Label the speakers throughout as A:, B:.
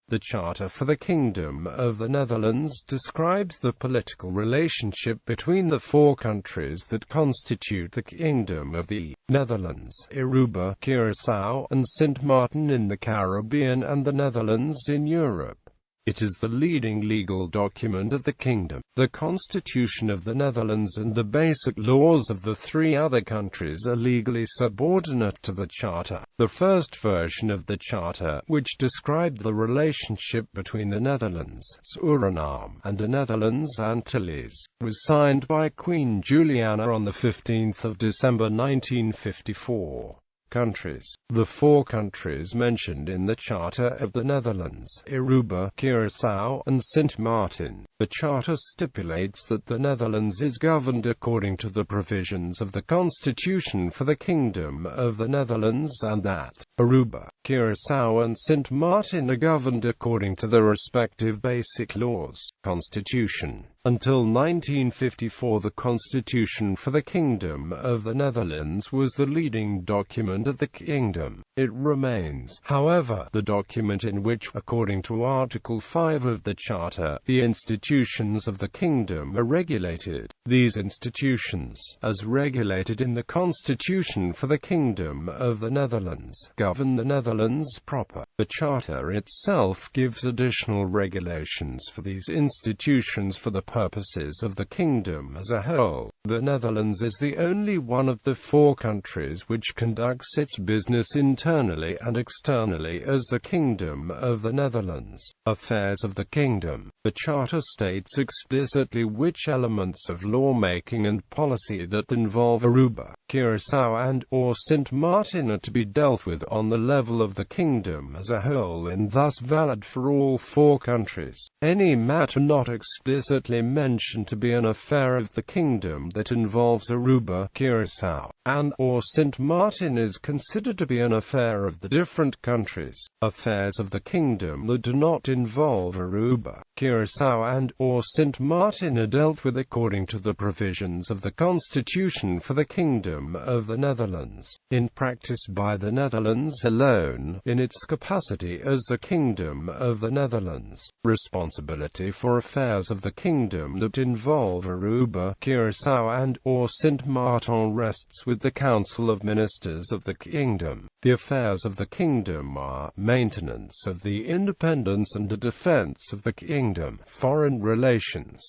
A: The Charter for the Kingdom of the Netherlands describes the political relationship between the four countries that constitute the Kingdom of the Netherlands: Aruba, Curaçao, and Sint Maarten in the Caribbean and the Netherlands in Europe. It is the leading legal document of the kingdom. The Constitution of the Netherlands and the basic laws of the three other countries are legally subordinate to the Charter. The first version of the Charter, which described the relationship between the Netherlands, Suriname, and the Netherlands Antilles, was signed by Queen Juliana on 15 December 1954. Countries. The four countries mentioned in the Charter of the Netherlands: Aruba, Curaçao, and Sint Maarten. The Charter stipulates that the Netherlands is governed according to the provisions of the Constitution for the Kingdom of the Netherlands, and that Aruba, Curaçao, and Sint Maarten are governed according to the respective basic laws. Constitution. Until 1954, the Constitution for the Kingdom of the Netherlands was the leading document of the kingdom. It remains, however, the document in which, according to Article 5 of the Charter, the institutions of the kingdom are regulated. These institutions, as regulated in the Constitution for the Kingdom of the Netherlands, govern the Netherlands proper. The Charter itself gives additional regulations for these institutions for the purposes of the kingdom as a whole. The Netherlands is the only one of the four countries which conducts its business internally and externally as the Kingdom of the Netherlands. Affairs of the Kingdom. The Charter states explicitly which elements of lawmaking and policy that involve Aruba, Curaçao and/or Sint Maarten are to be dealt with on the level of the kingdom as a whole, and thus valid for all four countries. Any matter not explicitly mentioned to be an affair of the kingdom that involves Aruba, Curaçao, and/or Sint Maarten is considered to be an affair of the different countries. Affairs of the kingdom that do not involve Aruba, Curaçao and/or Sint Maarten are dealt with according to the provisions of the Constitution for the Kingdom of the Netherlands, in practice by the Netherlands alone, in its capacity as the Kingdom of the Netherlands. Responsibility for affairs of the kingdom that involve Aruba, Curaçao and/or Sint Maarten rests with the Council of Ministers of the Kingdom. The affairs of the kingdom are maintenance of the independence and the defense of the kingdom, foreign relations,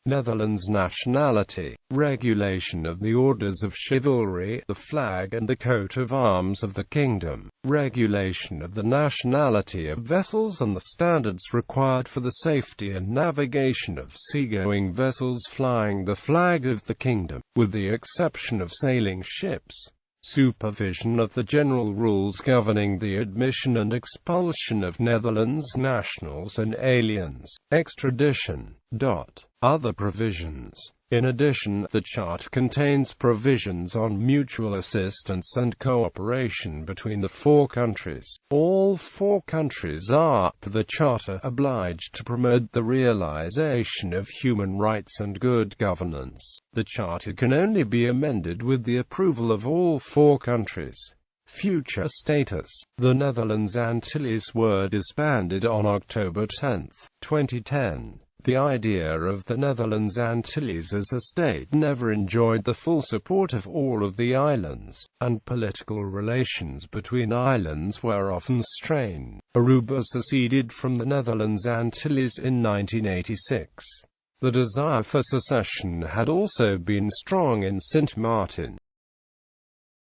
A: Netherlands nationality, regulation of the orders of chivalry, the flag and the coat of arms of the kingdom, regulation of the nationality of vessels and the standards required for the safety and navigation of seagoing vessels flying the flag of the kingdom, with the exception of sailing ships. Supervision of the general rules governing the admission and expulsion of Netherlands nationals and aliens, extradition. Other provisions. In addition, the Charter contains provisions on mutual assistance and cooperation between the four countries. All four countries are, per the Charter, obliged to promote the realization of human rights and good governance. The Charter can only be amended with the approval of all four countries. Future status. The Netherlands Antilles were disbanded on October 10, 2010. The idea of the Netherlands Antilles as a state never enjoyed the full support of all of the islands, and political relations between islands were often strained. Aruba seceded from the Netherlands Antilles in 1986. The desire for secession had also been strong in Sint Maarten.